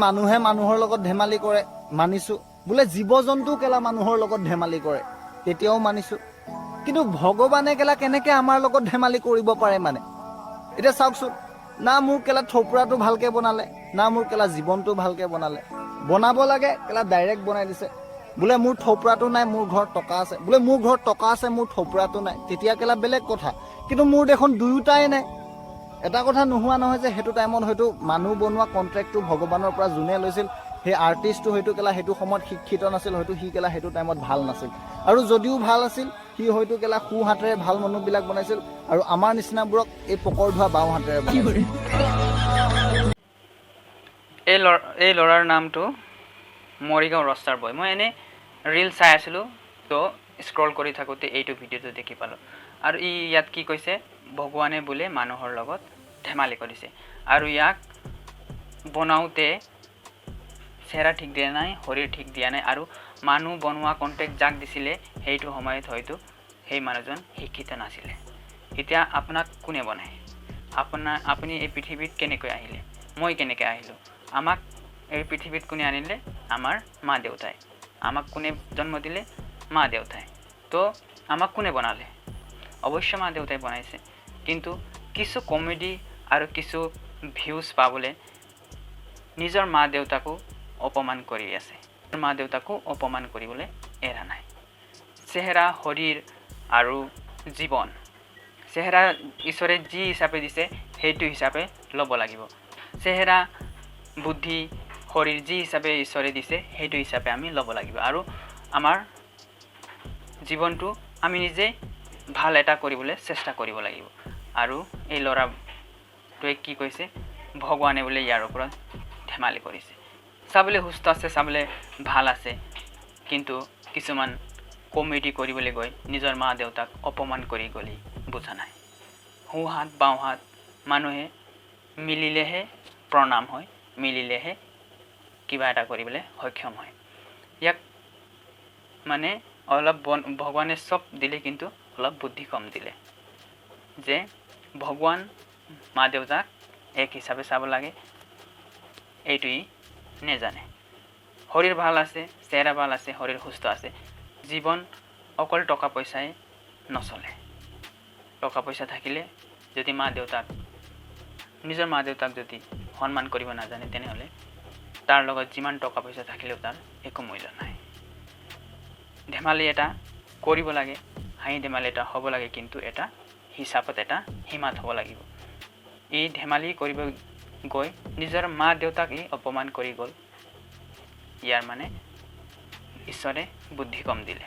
মানুহে মানুহৰ লগত ধেমালি কৰে মানিছো, বোলে জীৱ জন্তু কেলা মানুহৰ লগত ধেমালি কৰে তেতিয়াও মানিছো, কিন্তু ভগৱানে কেলা কেনেকে আমাৰ লগত ধেমালি কৰিব পাৰে মানে? এতিয়া চাওকচোন, না মোৰ কেলা থপৰাটো ভালকে বনালে, না মোৰ কেলা জীৱনটো ভালকে বনালে। বনাব লাগে কেলা ডাইৰেক্ট বনাই দিছে। বোলে মোৰ থপৰাটো নাই, মোৰ ঘৰত টকা আছে, বোলে মোৰ ঘৰত টকা আছে, মোৰ থপৰাটো নাই, তেতিয়া কেলা বেলেগ কথা। কিন্তু মোৰ দেখোন দুয়োটাই নাই। এটা কথা নোহোৱা নহয় যে সেইটো টাইমত হয়তো মানুহ বনোৱা কণ্ট্ৰেক্টটো ভগৱানৰ পৰা যোনে লৈছিল, সেই আৰ্টিষ্টটো হয়তো কেলা সেইটো সময়ত শিক্ষিত নাছিল, হয়তো সি কেলা সেইটো টাইমত ভাল নাছিল। আৰু যদিও ভাল আছিল, সি হয়তো কেলা সোঁ হাতেৰে ভাল মানুহবিলাক বনাইছিল, আৰু আমাৰ নিচিনাবোৰক এই পকৰ ধোৱা বাওঁ হাতেৰে বনাইছিল। এই ল'ৰাৰ নামটো মৰিগাঁও ৰষ্টাৰ বয়। মই এনেই ৰিল চাই আছিলোঁ, তো স্ক্ৰল কৰি থাকোঁতে এইটো ভিডিঅ'টো দেখি পালোঁ। আৰু ইয়াত কি কৈছে, ভগৱানে বোলে মানুহৰ লগত ধেমালি কৰিছে, আৰু ইয়াক বনাওঁতে চেহেৰা ঠিক দিয়া নাই, শৰীৰ ঠিক দিয়া নাই, আৰু মানুহ বনোৱা কণ্টেক্ট যাক দিছিলে সেইটো সময়ত হয়তো সেই মানুহজন শিক্ষিত নাছিলে। এতিয়া আপোনাক কোনে বনায়? আপুনি এই পৃথিৱীত কেনেকৈ আহিলে? মই কেনেকৈ আহিলোঁ? আমাক এই পৃথিৱীত কোনে আনিলে? আমাৰ মা দেউতাই। আমাক কোনে জন্ম দিলে? মা দেউতাই। তো আমাক কোনে বনালে? অৱশ্যে মা দেউতাই বনাইছে, কিন্তু কিছু কমেডি আৰু কিছু ভিউজ পাবলৈ নিজৰ মা দেউতাকো অপমান কৰি আছে, মা দেউতাকো অপমান কৰিবলৈ এৰা নাই। চেহেৰা, শৰীৰ আৰু জীৱন, চেহেৰা ঈশ্বৰে যি হিচাপে দিছে সেইটো হিচাপে ল'ব লাগিব। চেহেৰা, বুদ্ধি, শৰীৰ যি হিচাপে ঈশ্বৰে দিছে সেইটো হিচাপে আমি ল'ব লাগিব, আৰু আমাৰ জীৱনটো আমি নিজে ভাল এটা কৰিবলৈ চেষ্টা কৰিব লাগিব। আৰু এই ল'ৰাটোৱে কি কৈছে, ভগৱানে বোলে ইয়াৰ ওপৰত ধেমালি কৰিছে। চাবলৈ সুস্থ আছে, চাবলৈ ভাল আছে, কিন্তু কিছুমান কমেডি কৰিবলৈ গৈ নিজৰ মা দেউতাক অপমান কৰি গ'লি বুজা নাই। সোঁ হাত বাওঁ হাত মানুহে মিলিলেহে প্ৰণাম হয়, মিলিলেহে কিবা এটা কৰিবলৈ সক্ষম হয়। ইয়াক মানে অলপ ভগৱানে চব দিলে, কিন্তু অলপ বুদ্ধি কম দিলে, যে ভগৱান মা দেউতাক এক হিচাপে চাব লাগে এইটোৱেই নেজানে। শৰীৰ ভাল আছে, চেহেৰা ভাল আছে, শৰীৰ সুস্থ আছে, জীৱন অকল টকা পইচাই নচলে। টকা পইচা থাকিলে যদি নিজৰ মা দেউতাক যদি সন্মান কৰিব নাজানে, তেনেহ'লে তাৰ লগত যিমান টকা পইচা থাকিলেও তাৰ একো মূল্য নাই। ধেমালি এটা কৰিব লাগে, হাঁহি ধেমালি এটা হ'ব লাগে, কিন্তু এটা হিচাপত, এটা সীমাত হ'ব লাগিব। এই ধেমালি কৰিব গৈ নিজৰ মা দেউতাক অপমান কৰি গ'ল। ইয়াৰ মানে ঈশ্বৰে বুদ্ধি কম দিলে।